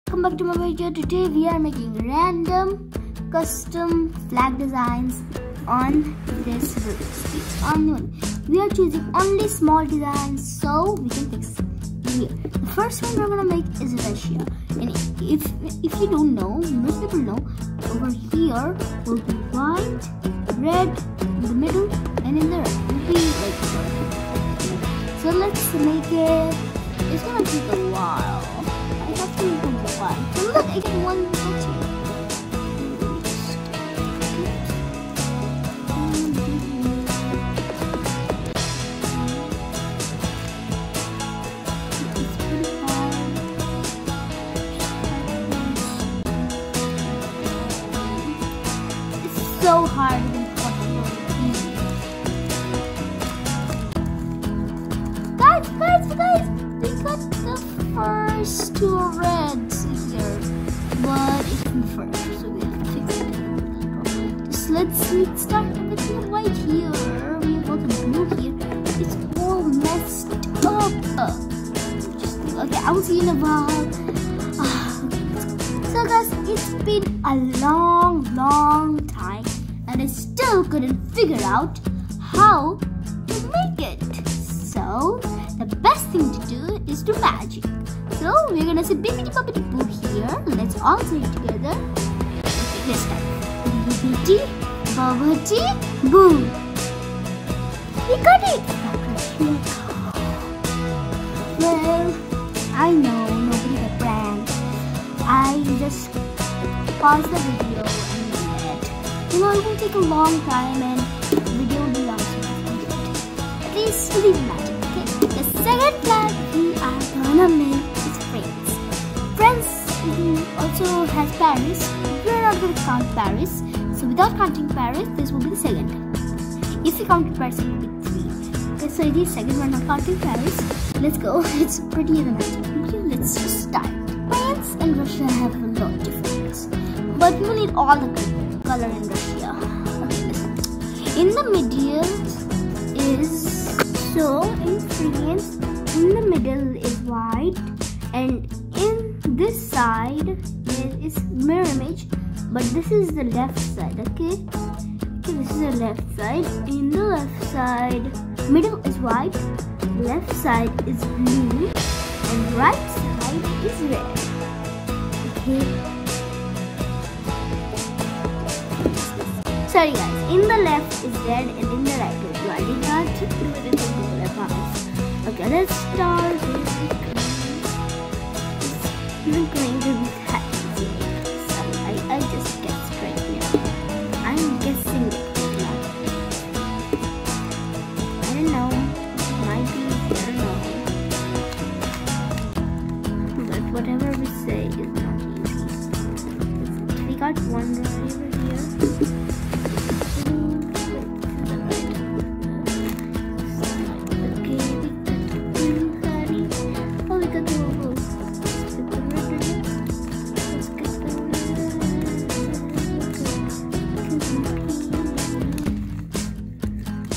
Welcome back to my video. Today we are making random custom flag designs on this Rubik's. We are choosing only small designs so we can fix here. The first one we're gonna make is Russia. And if you don't know, most people know, over here will be white, red in the middle, and in the right will be like this. So let's make it. It's gonna take a while. I have to make it a while. So look, I get one picture. So hard and possible. Guys, we got the first two reds here, but it's in first, so we have to fix it. Just let's start with the white here. We have got the blue here. It's all messed up. Okay, I will see you in a while. So guys, it's been a long time and I still couldn't figure out how to make it. So the best thing to do is to magic. So we're gonna say bippity boppity boo here. Let's all say it together. Okay, this time. Bippity boppity boo. We got it! Well, I know nobody got pranked. I just pause the video and do it. You know, it will take a long time and the video will be long, so at least leave magic. Okay, the second flag we are gonna make is France. France also has Paris. We're not going to count Paris, so without counting Paris, this will be the second. If we count Paris, it will be 3. Okay, so it is second. We're not counting Paris. Let's go. It's pretty magic. Okay, let's just start. France and Russia have a lot of difference, but we will need all the color in Russia. Okay, listen. In the middle is, so in France, in the middle is white, and in this side is mirror image, but this is the left side. Okay, this is the left side. In the left side, middle is white, left side is blue, and right side is red. Okay. Sorry guys, in the left is red and in the right is blue. I did not do it in the Google Advance. Okay, let's start with it's going to be that easy. So I just guessed right now. I'm guessing it right now. I don't know. It might be, I don't know. But whatever we say is not easy. We got one right over here.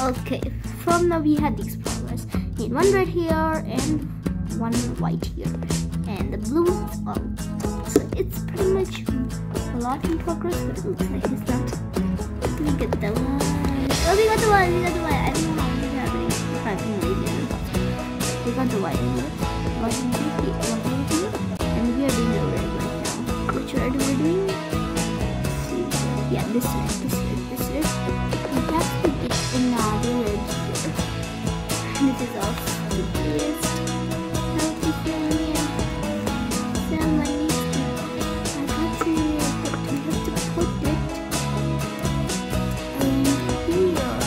Okay, from now we had these flowers. Need one red here and one white here, and the blue is all. So it's pretty much a lot in progress, but it looks like it's not. We get the one. Oh, we got the one. I don't know how this is happening. I think we got the white here, white here, and we are doing the red right now. Which red are we doing? Let's see. Yeah, this red. We have to get another red here. And this is also the biggest. Healthy family. Sam, I need to. I have to put it in here.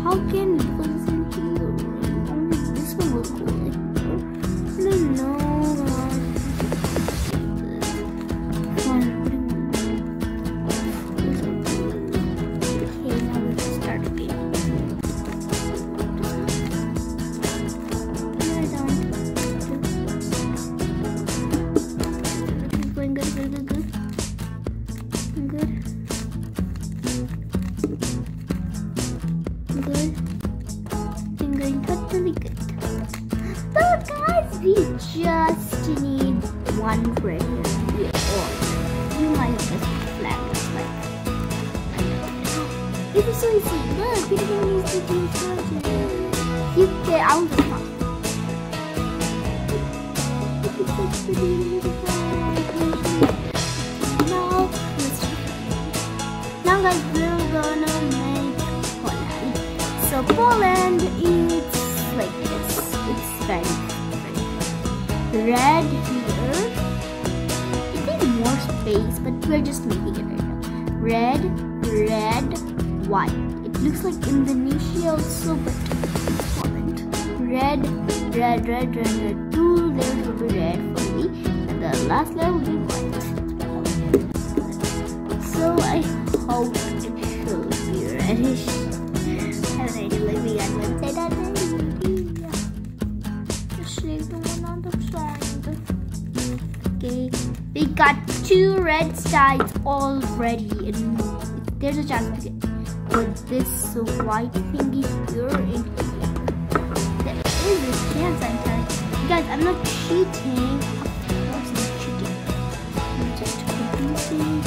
How can we put this in here? Only this one will go in here. I don't know. It was so easy. Look, we didn't use the charger. You get out of the box. Now guys, we're gonna make Poland. So Poland is like this. It's very red here. It needs more space, but we're just making it right now. Red, red, white. It looks like Indonesia also, but Poland. Red, red, red, red, red. 2 layers will be red for me, and the last layer will be white. So I hope it should be reddish. Alright, like we got one side already. Just leave the one on the side. Okay, we got 2 red sides already, and there's a chance to get with this white thingy here in here. There is a chance, I'm telling you. Guys, I'm not cheating. Of course I'm not cheating. I'm just producing.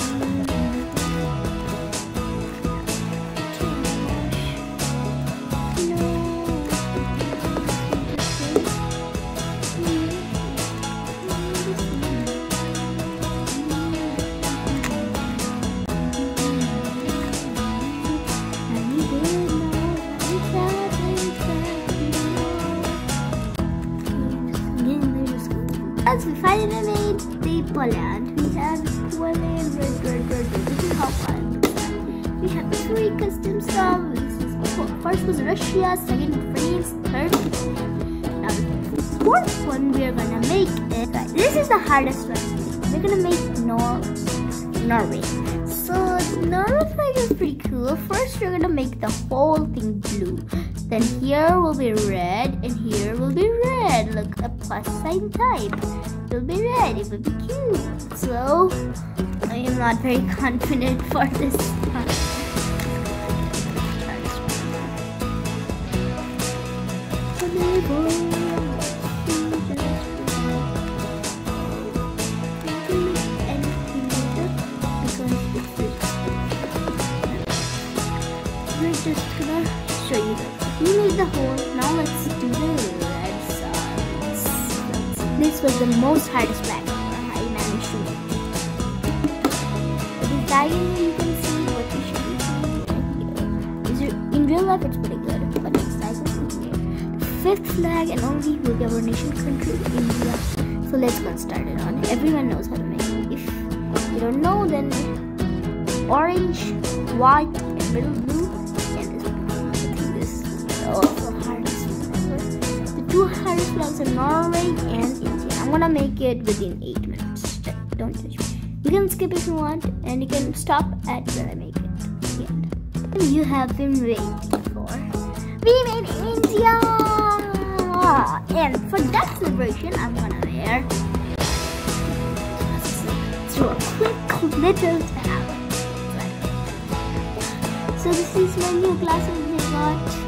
As we finally made the Poland, we have Poland, red. This is how Poland looks like. We have 3 custom stuff. First was Russia, second France, third Japan. Now the 4th one we are gonna make it. This is the hardest one. We're gonna make Norway. So Norway flag is pretty cool. First we're gonna make the whole thing blue. Then here will be red, and here will be red. Look, a plus sign type. It will be red. It will be cute. So I am not very confident for this one. We're just gonna show you that. We made the hole. Now let's do the red sides. This was the most hardest flag I managed to make. The diagonal, you can see what we should be doing. In real life, it's pretty good, but it's diagonal here. The 5th flag, and only will be our nation country, India. So let's get started on it. Everyone knows how to make it. If you don't know, then orange, white, and middle blue. Also hardest ever. The 2 hardest flags are Norway and India. I'm gonna make it within 8 minutes. Don't judge me. You can skip if you want, and you can stop at where I make it at the end. You have been waiting for. We made India! And for that celebration, I'm gonna wear through a quick little towel. So this is my new glasses I got.